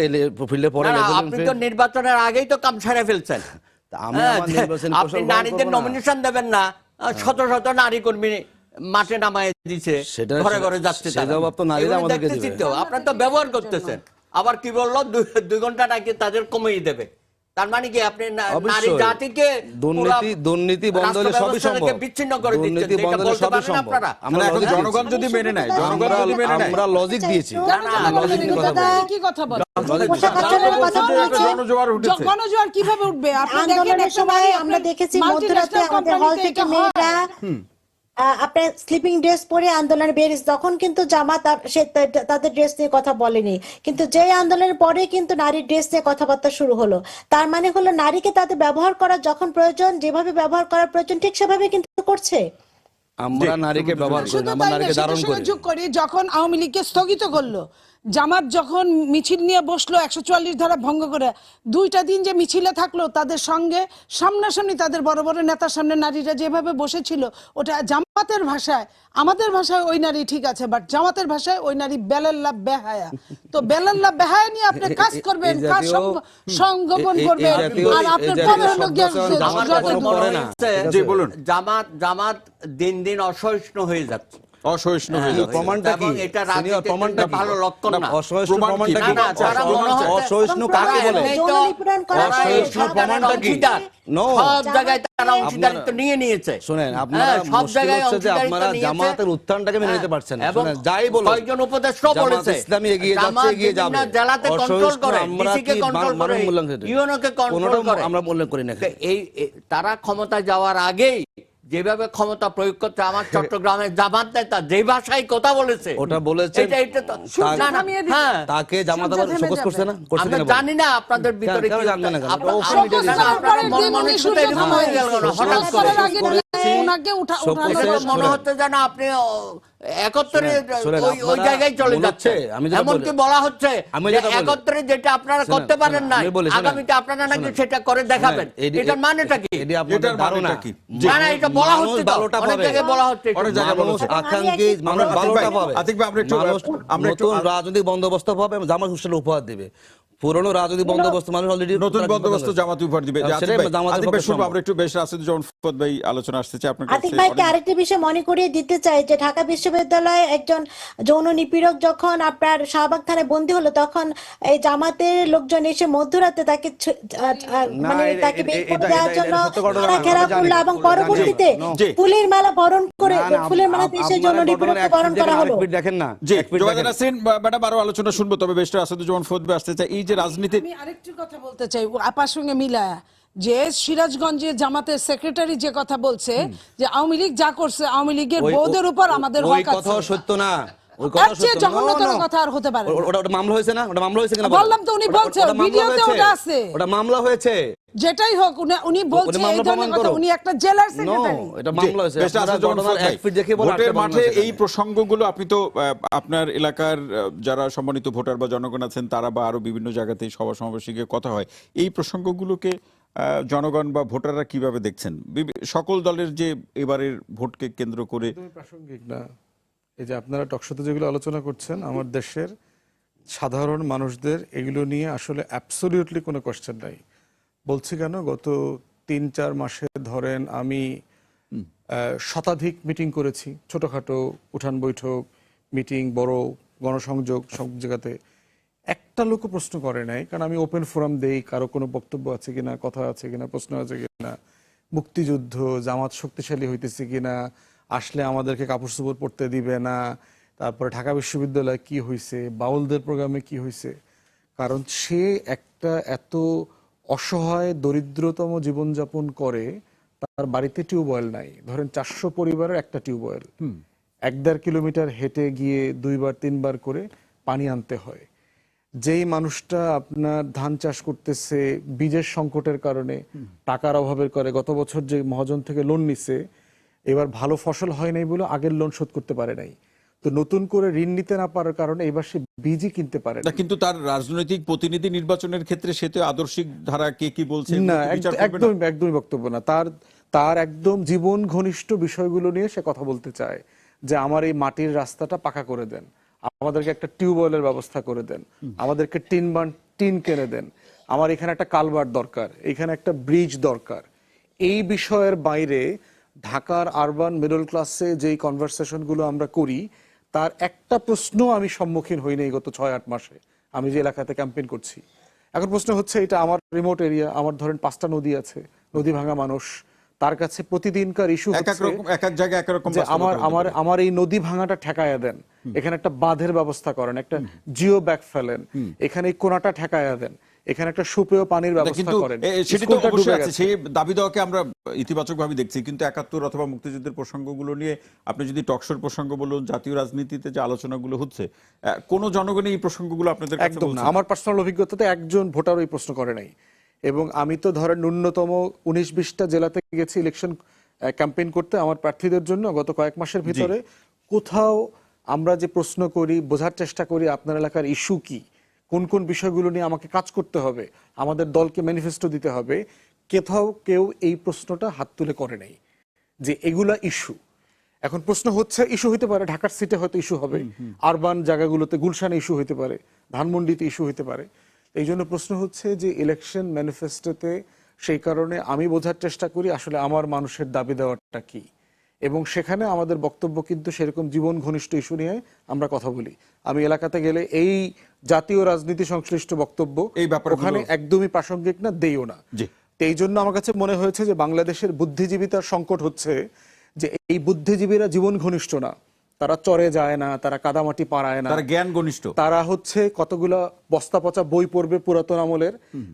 ফিল্ডে পড়ে। আপনি তো নির্বাচনের আগেই তো কাম সারা ফেলছেন। আপনি নারীদের নমিনেশন দেবেন না, শত শত নারী কর্মী মাঠে নামায় দিচ্ছে, ঘরে ঘরে যাচ্ছে। আপনার তো ব্যবহার করতেছেন। আবার কি বললো, 2 ঘন্টা নাকি তাদের কমিয়ে দেবে। তার মানে কি আপনি নারী জাতিকে দুর্নীতি বন্ধ হলে সবই সম্ভব, বিচ্ছিন্ন করে দিচ্ছেন। এটা বলতে পারেন আপনারা? জনগণ যদি মেনে নেয়, আমরা লজিক দিয়েছি। কি কথা বলেন? গণজোয়ার উঠেছে। গণজোয়ার কিভাবে উঠবে? আপনি দেখেন আন্দোলনের সময় আমরা দেখেছি মধ্যরাতে আমাদের হল থেকে মেয়েরা আপনার স্লিপিং ড্রেস পরে আন্দোলনে বেরিয়েছে, তখন কিন্তু জামাত তাদের ড্রেস নিয়ে কথা বলেনি, কিন্তু যে আন্দোলনের পরে কিন্তু নারীর ড্রেস নিয়ে কথাবার্তা শুরু হলো। তার মানে হলো নারীকে তাদের ব্যবহার করা যখন প্রয়োজন, যেভাবে ব্যবহার করার প্রয়োজন ঠিক সেভাবে কিন্তু করছে। আমরা নারীকে ব্যবহার করি না, শুধু আমরা তাই না, নারীকে সেটার ধারণ সঙ্গে করি। যোগ করি যখন আওয়ামী লীগকে স্থগিত করলো, জামাত যখন মিছিল নিয়ে বসলো 144 ধারা ভঙ্গ করে, 2টা দিন যে মিছিলে থাকলো, তাদের সঙ্গে সামনাসামনি তাদের বড় বড় নেতার সামনে নারীরা যেভাবে বসেছিল, ওটা জামাতের ভাষায়, আমাদের ভাষায় ওই নারী ঠিক আছে, বাট জামাতের ভাষায় ওই নারী বেলাল্লাহ বেহায়া। তো বেলাল্লাহ বেহায়া নিয়ে আপনি কাজ করবেন, কাজ সংগোপন করবেন, আর আপনার কবে হলো গিয়ে আমার কাছে মনে হচ্ছে জি, বলুন। জামাত দিন দিন অসহিষ্ণু হয়ে যাচ্ছে। অসহিষ্ণু হয়ে যাচ্ছে। প্রমাণটা কি? এবং এটা সিনিয়র, রাজনীতির প্রমাণটা জন্য কি? ভালো লক্ষণ না। অসহিষ্ণু প্রমাণ কি? প্রমাণটা কি? না, তারা মনে হচ্ছে- অসহিষ্ণু এবং কাকে বলে? এমনিই তো যৌন নিপীড়ন করা তারা হয়, এই অসহিষ্ণু সব প্রমাণটা জায়গায় কি? অংশীদার। No. সব জায়গায় তারা অংশীদারিত্ব নিয়ে নিয়েছে। শোনেন, আপনারা সব মুশকিল জায়গায় হচ্ছে যে অংশীদারিত্ব আপনারা নিয়েছে। জামাতের উত্থানটাকে মেনে নিতে পারছেন না। এবং শোনেন, যাই বলুন, কয়েকজন উপদেষ্টাও জামাত বলেছে ইসলামী এগিয়ে যাচ্ছে, জামাত এগিয়ে বিভিন্ন যাবে। জেলাতে কন্ট্রোল অসহিষ্ণু করে, আমরা ডিসি কে কি কন্ট্রোল করে, মানব মূল্যায়ন করে? ইউএনও কে কন্ট্রোল কোনোটা করে। আমরা মূল্যায়ন করি না। তো তারা ক্ষমতা যাওয়ার আগেই যেভাবে ক্ষমতা প্রয়োগ করতে আমার চট্টগ্রামের জামাত নেতা যে ভাষায় কথা বলেছে, ওটা বলেছেন, এটা তো তাকে- না, না, হ্যাঁ, তাকে জামাত আবার শোকজ করছে না? করছে আমরা কিনা বলেন? জানি না আপনাদের ভিতরে কেন কি- জানবেন না কেন? আপনারা- ওপেন আপনারা- মিডিয়া না, আপনারা দিন মন উনি মানসিকতা এরকম সূর্য হয়ে গেল না, হঠাৎ শোকজ করে। করার আগে করেছি। ওনাকে উঠানো শোকজ এটা তো শেষ মনে করে। হচ্ছে যেন আপনি একত্রে শোনেন, ওই আপনারা জায়গায় চলে মূলত যাচ্ছে। আমি যেটা এমনকি বলি- বলা হচ্ছে আমি যে যেটা বলি- একত্রে যেটা আপনারা শোনেন, করতে পারেন শোনেন, না, আমি বলি, শোনেন, আগামীতে আপনারা নাকি শোনেন, সেটা করে দেখাবেন। শোনেন, এটার মানেটা কি? এটি আপনাদের এটার ধারণা। মানেটা কি? না, না, এটা বলা মানুষ হচ্ছে তো, ভালোটা অনেক পাবে। জায়গায় বলা হচ্ছে এটা। অনেক জায়গায় মানুষ বলা হচ্ছে। আকাঙ্ক্ষী, মানুষ আমি ভালোটা আতিক ভাই, পাবে। আতিক ভাই, আমরা একটু নতুন রাজনৈতিক বন্দোবস্ত পাবে, জামাত হোস্টেল উপহার দিবে। পুরনো রাজনৈতিক বন্দোবস্ত মানুষ অলরেডি নতুন বন্দোবস্ত জামাত উপহার দিবে। যে আতিক ভাই, জামাতের আতিক ভাই পক্ষে শুনবো, সম্ভব। আমরা একটু বেশ রাশিদুজ্জামান ফুয়াদ ভাই আলোচনা আসতে চাই আপনার আতিক কাছে। ভাইকে আরেকটি বিষয় মনে করিয়ে দিতে চাই যে ঢাকা বিশ্ববিদ্যালয়ে একজন যৌন নিপীড়ক যখন আপনার শাহবাগ থানায় বন্দী হলো, তখন এই জামাতের লোকজন এসে মধ্যরাতে তাকে মানে তাকে বের করে দেওয়ার জন্য ঘেরা করলো, এবং পরবর্তীতে জি। ফুলের মালা বরণ করে, না, না, ফুলের মালা দিয়ে সেই যৌন নিপীড়ককে বরণ করা হলো। দেখেন না, জি, এক ফিট জোয়াদ দেখেন। নাসরিন ম্যাডাম আরো আলোচনা শুনবো, তবে বেশ রাশিদুজ্জামান ফুয়াদ ভাই আসতে চাই। এই যে রাজনীতি, আমি আরেকটি কথা বলতে চাই আপার সঙ্গে মিলায়া, যে সিরাজগঞ্জের জামাতের সেক্রেটারি যে কথা বলছে যে আওয়ামী লীগ যা করছে, আওয়ামী লীগের বউদের উপর আমাদের ওই হক কথাও আছে। সত্য না, ওই এর কথা চেয়ে সত্য না। জঘন্যতর No, no. কথা আর হতে পারে না। ওটা মামলা হয়েছে না? ওটা মামলা হয়েছে কিনা? বললাম তো, উনি বলছে, ওটা মামলা ভিডিওতে হয়েছে। ওটা আছে। ওটা মামলা হয়েছে। যেটাই হোক, উনি বলছে মামলা এই ধরনের প্রমাণ কথা, করো। উনি একটা জেলার No, সেক্রেটারি। এটা মামলা হয়েছে। বেশ আপনারা রাশিদুজ্জামান ঘটনার ফুয়াদ ভাই, এক ফিট দেখে বলে ভোটের আটকে মাঠে বলবেন না এই সেখানে। প্রসঙ্গগুলো আপনি তো আপনার এলাকার যারা সম্মানিত ভোটার বা জনগণ আছেন তারা বা আরো বিভিন্ন জায়গাতে সভা সমাবেশে গিয়ে কথা হয়, এই প্রসঙ্গগুলোকে জনগণ বা ভোটাররা কিভাবে দেখছেন? সকল দলের যে এবারের ভোটকে কেন্দ্র করে একদমই প্রাসঙ্গিক না। এই যে আপনারা টকশোতে যেগুলো আলোচনা করছেন, আমার দেশের সাধারণ মানুষদের এগুলো নিয়ে আসলে অ্যাবসলিউটলি কোনো কোশ্চেন নাই। বলছি কেন, গত 3-4 মাসে ধরেন আমি শতাধিক মিটিং করেছি, ছোটখাটো উঠান বৈঠক মিটিং, বড় গণসংযোগ, সব জায়গাতে একটা লোকও প্রশ্ন করে নাই, কারণ আমি ওপেন ফোরাম দেই, কারো কোনো বক্তব্য আছে কিনা, কথা আছে কিনা, প্রশ্ন আছে কিনা, মুক্তিযুদ্ধ, জামাত শক্তিশালী হইতেছে কিনা, আসলে আমাদেরকে কাপড় চোপড় পরতে দিবে না, তারপরে ঢাকা বিশ্ববিদ্যালয়ে কি হয়েছে, বাউলদের প্রোগ্রামে কি হয়েছে। কারণ সে একটা এত অসহায় দরিদ্রতম জীবনযাপন করে, তার বাড়িতে টিউবওয়েল নাই। ধরেন 400 পরিবারের একটা টিউবওয়েল, 1-1.5 কিলোমিটার হেঁটে গিয়ে 2-3 বার করে পানি আনতে হয়। যেই মানুষটা আপনার ধান চাষ করতেছে, বীজের সংকটের কারণে, টাকার অভাবের করে, গত বছর যে মহাজন থেকে লোন নিছে, এবার ভালো ফসল হয় নাই বলে আগের লোন শোধ করতে পারে নাই, তো নতুন করে ঋণ নিতে না পারার কারণে এবার সে বীজই কিনতে পারে না, কিন্তু তার রাজনৈতিক প্রতিনিধি নির্বাচনের ক্ষেত্রে সে তো আদর্শিক ধারা কে কি বলছে না, এগুলো তো বিচার করবে না। একদমই বক্তব্য না তার একদম জীবন ঘনিষ্ঠ বিষয়গুলো নিয়ে সে কথা বলতে চায়, যে আমার এই মাটির রাস্তাটা পাকা করে দেন, আমাদেরকে একটা টিউবওয়েলের ব্যবস্থা করে দেন, আমাদেরকে টিন কিনে দেন, আমার এখানে একটা কালভার্ট দরকার, এখানে একটা ব্রিজ দরকার। এই বিষয়ের বাইরে ঢাকার আরবান মিডল ক্লাসে যেই কনভারসেশনগুলো আমরা করি, তার একটা প্রশ্ন আমি সম্মুখীন হই নাই গত 6-8 মাসে, আমি যে এলাকাতে ক্যাম্পেইন করছি। এখন প্রশ্ন হচ্ছে, এটা আমার রিমোট এরিয়া, আমার ধরেন 5টা নদী আছে, নদী ভাঙা মানুষ, তার কাছে প্রতিদিনকার ইস্যু এক এক রকম, এক এক জায়গায় এক রকম যে বাস্তবতা হতে পারে। আমার এই নদী ভাঙাটা ঠেকায়া দেন, এখানে একটা বাঁধের ব্যবস্থা করেন, একটা জিও ব্যাগ ফেলেন, এখানে এই কোনাটা ঠেকায়া দেন, এখানে একটা সুপেয় পানির ব্যবস্থা কিন্তু করেন, সেটা তো স্কুলটা অবশ্যই ডুবে আছে, গেছে। সেই দাবি দেওয়াকে আমরা ইতিবাচকভাবে দেখছি, কিন্তু ৭১ অথবা মুক্তিযুদ্ধের প্রসঙ্গগুলো নিয়ে আপনি যদি টকশোর প্রসঙ্গ বলুন, জাতীয় রাজনীতিতে যে আলোচনাগুলো হচ্ছে, কোন জনগণই এই প্রসঙ্গগুলো আপনাদের কাছে একদম না, বলছে না? আমার পার্সোনাল অভিজ্ঞতাতে একজন ভোটার ওই প্রশ্ন করে নাই। এবং আমি তো ধরেন ন্যূনতম 19-20টা জেলাতে গেছি ইলেকশন ক্যাম্পেইন করতে আমার প্রার্থীদের জন্য গত কয়েক মাসের ভিতরে। কোথাও আমরা যে প্রশ্ন করি, বোঝার চেষ্টা করি আপনার এলাকার ইস্যু কি, কোন কোন বিষয়গুলো নিয়ে আমাকে কাজ করতে হবে, আমাদের দলকে ম্যানিফেস্টো দিতে হবে, কোথাও কেউ এই প্রশ্নটা হাত তুলে করে নাই যে এগুলা ইস্যু। এখন প্রশ্ন হচ্ছে, ইস্যু হইতে পারে ঢাকার সিটে হয়তো ইস্যু হবে, আরবান জায়গাগুলোতে গুলশানে ইস্যু হইতে পারে, ধানমন্ডিতে ইস্যু হইতে পারে। এই জন্য প্রশ্ন হচ্ছে যে ইলেকশন ম্যানিফেস্টোতে সেই কারণে আমি বোঝার চেষ্টা করি আসলে আমার মানুষের দাবি দেওয়াটা কি, এবং সেখানে আমাদের বক্তব্য কিন্তু সেরকম জীবন ঘনিষ্ঠ ইস্যু নিয়ে আমরা কথা বলি। আমি এলাকাতে গেলে এই জাতীয় রাজনীতি সংশ্লিষ্ট বক্তব্য এই ব্যাপারগুলো- ওখানে একদমই প্রাসঙ্গিক না, দেইও না। জি। তো এই জন্য আমার কাছে মনে হয়েছে যে বাংলাদেশের বুদ্ধিজীবিতার সংকট হচ্ছে যে এই বুদ্ধিজীবীরা জীবন ঘনিষ্ঠ না, তারা চরে যায় না, তারা কাদামাটি পাড়ায় না, তারা জ্ঞান ঘনিষ্ঠ। তারা হচ্ছে কতগুলো বস্তা পচা বই পড়বে পুরাতন আমলের,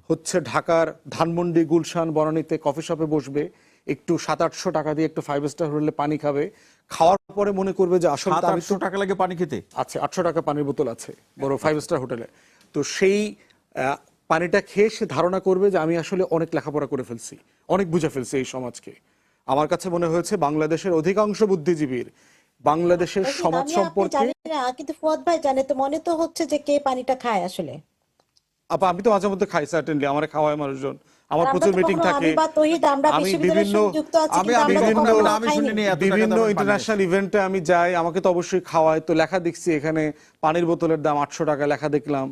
হচ্ছে ঢাকার ধানমন্ডি গুলশান বনানীতে কফি শপে বসবে, একটু 700-800 টাকা দিয়ে একটু 5 স্টার হোটেলে পানি খাবে, খাওয়ার পরে মনে করবে যে আসলে তো আমি তো ৭00 টাকা লাগে পানি খেতে। আছে 800 টাকা পানির বোতল আছে বড় 5 স্টার হোটেলে। তো সেই পানিটা খেয়ে সে ধারণা করবে যে আমি আসলে অনেক লেখাপড়া করে ফেলছি, অনেক বুঝে ফেলছি এই সমাজকে। আমার কাছে মনে হয়েছে বাংলাদেশের অধিকাংশ বুদ্ধিজীবীর বাংলাদেশের সমাজ আমি আপনি সম্পর্কে, জানি না, কিন্তু ফুয়াদ ভাই জানে তো, মনে তো হচ্ছে যে কে পানিটা খায় আসলে। আপা আমি তো মাঝে মধ্যে খাই, সার্টেনলি আমার খাওয়ায় মানুষজন, আমার আমরা প্রচুর তো মিটিং কখনো, থাকে, আমি বা তহিদ, আমরা আমি বিশ্ববিদ্যালয়ের বিভিন্ন সঙ্গে যুক্ত আছি, আমি কিন্তু আমরা বিভিন্ন কখনো আমি খাইনি। শুনিনি এত টাকা বিভিন্ন দামের পানি ইন্টারন্যাশনাল ইভেন্টে আমি যাই, আমাকে তো অবশ্যই খাওয়ায়। তো লেখা দেখছি এখানে পানির বোতলের দাম 800 টাকা, লেখা দেখলাম।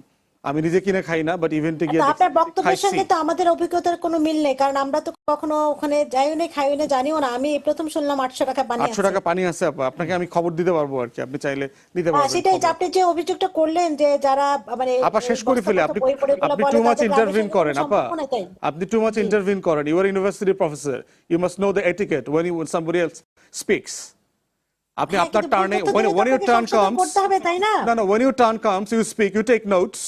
আমি নিজে কিনে খাই না, বাট ইভেন্টে গিয়ে তো আপনার বক্তব্যের খাইছি। সঙ্গে তো আমাদের অভিজ্ঞতার কোনো মিল নেই, কারণ আমরা তো কখনো ওখানে যাইও না, খাইও না, জানিও না। আমি এই প্রথম শুনলাম 800 টাকা পানি 800 আছে। টাকা পানি আছে আপা, আপনাকে আমি খবর দিতে পারবো আর কি, আপনি চাইলে দিতে পারবেন সেটাই যে খবর। আপনি যে অভিযোগটা করলেন যে যারা মানে আপা শেষ করে ফেলে, আপনি বই পড়ে এগুলো আপনি বলে, টু মাচ তাদের ইন্টারভিন গ্রামের করেন সঙ্গে আপা, সম্পর্ক নাই তাই। আপনি টু মাচ ইন্টারভিন করেন। You are university professor, you must know the etiquette when somebody else speaks. আপনি হ্যাঁ, আপনার কিন্তু টার্নে, ভুল তথ্য when দিলে your তো turn আপনাকে সংশোধন comes, করতে হবে, তাই না? no, when your turn comes, you speak, you take notes,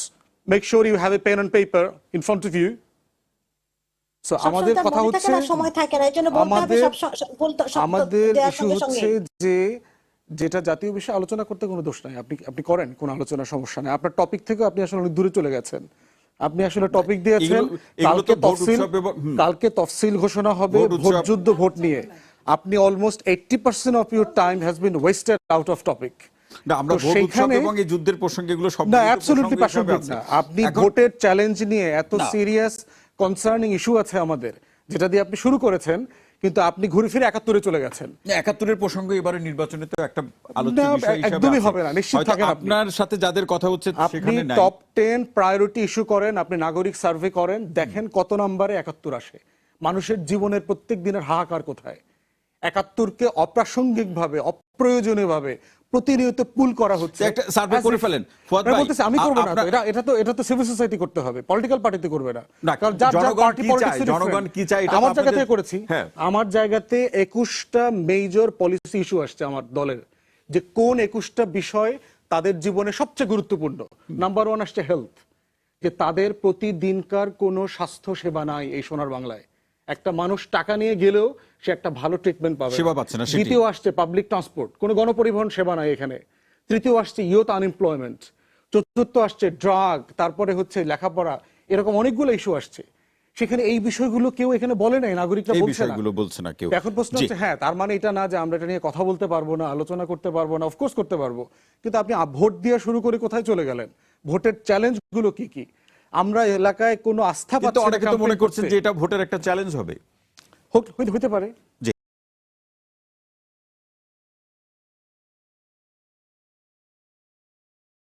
make sure you have a pen and paper in front of you. So সবসময় আমাদের তার কথা মনে থাকে হচ্ছে, না, সময় থাকে না, এই জন্য বলতে হবে আমাদের ভুল শব্দ আমাদের দেওয়ার ইস্যু সঙ্গে হচ্ছে সঙ্গে। যে যেটা জাতীয় বিষয়ে আলোচনা করতে কোনো দোষ নাই, আপনি করেন, কোনো আলোচনার সমস্যা নাই। আপনার টপিক থেকে আপনি আসলে অনেক দূরে চলে গেছেন। আপনি আসলে টপিক দিয়েছেন, এগুলো তো কালকে ভোট তফসিল, উৎসব এবং- কালকে তফসিল ঘোষণা হবে, ভোট উৎসব। ভোট যুদ্ধ, ভোট নিয়ে আপনি almost 80% of your time has been wasted out of topic. না, আমরা ভোট উৎসব এবং এই যুদ্ধের প্রসঙ্গে এগুলো সব না, অ্যাবসলিউটলি প্রাসঙ্গিক না। আপনি ভোটের চ্যালেঞ্জ নিয়ে এত না। সিরিয়াস কনসার্নিং ইস্যু আছে আমাদের, যেটা দিয়ে আপনি শুরু করেছেন, কিন্তু আপনি ঘুরে ফিরে 71-এ চলে গেছেন। ৭১-এর প্রসঙ্গ এবারে নির্বাচনে তো একটা আলোচ্য না, বিষয় হিসেবে একদমই আছে। হবে না, নিশ্চিত হয়তো থাকেন আপনি। আপনার সাথে যাদের কথা হচ্ছে আপনি সেখানে নাই। টপ 10 প্রায়োরিটি ইস্যু করেন, আপনি নাগরিক সার্ভে করেন, দেখেন কত নম্বরে 71 আসে। মানুষের জীবনের প্রত্যেক দিনের হাহাকার কোথায়? 71কে অপ্রাসঙ্গিকভাবে, অপ্রয়োজনীয়ভাবে প্রতিনিয়ত পুল করা হচ্ছে। একটা সার্ভে করে ফেলেন ফুয়াদ ভাই। বলতেছি, আমি করব না তো, আপনার- এটা তো সিভিল সোসাইটি করতে হবে, পলিটিক্যাল পার্টিতে করবে না। না, কারণ যার জনগণ পার্টি কি পলিটিক্স চায়, জনগণ কি চায়, এটা তো আমার জায়গা আপনাদের- থেকে করেছি। হ্যাঁ। আমার জায়গাতে 21টা মেজর পলিসি ইস্যু আসছে আমার দলের, যে কোন 21টা বিষয় তাদের জীবনে সবচেয়ে গুরুত্বপূর্ণ। নাম্বার 1 আসছে হেলথ, যে তাদের প্রতিদিনকার কোনো স্বাস্থ্য সেবা নাই এই সোনার বাংলায়। একটা মানুষ টাকা নিয়ে গেলেও সে একটা ভালো ট্রিটমেন্ট পাবে, সেবা পাচ্ছে না, সেটি। দ্বিতীয় আসছে পাবলিক ট্রান্সপোর্ট, কোনো গণপরিবহন সেবা নাই এখানে। তৃতীয় আসছে ইয়ুথ আনএমপ্লয়মেন্ট। চতুর্থ আসছে ড্রাগ, তারপরে হচ্ছে লেখাপড়া, এরকম অনেকগুলো ইস্যু আসছে। সেখানে এই বিষয়গুলো কেউ এখানে বলে নাই, নাগরিকরা এই বলছে না। বিষয়গুলো বলছে না কেউ। এখন প্রশ্ন জি। হচ্ছে, হ্যাঁ, তার মানে এটা না যে আমরা এটা নিয়ে কথা বলতে পারবো না, আলোচনা করতে পারবো না, অফকোর্স করতে পারবো, কিন্তু আপনি ভোট দিয়ে শুরু করে কোথায় চলে গেলেন? ভোটের চ্যালেঞ্জ গুলো কি কি? আমরা এলাকায় কোনো আস্থা কিন্তু পাচ্ছি না অনেকে তো মনে campaign করছেন করতে। যে এটা ভোটের একটা চ্যালেঞ্জ হবে। হতে পারে। জি।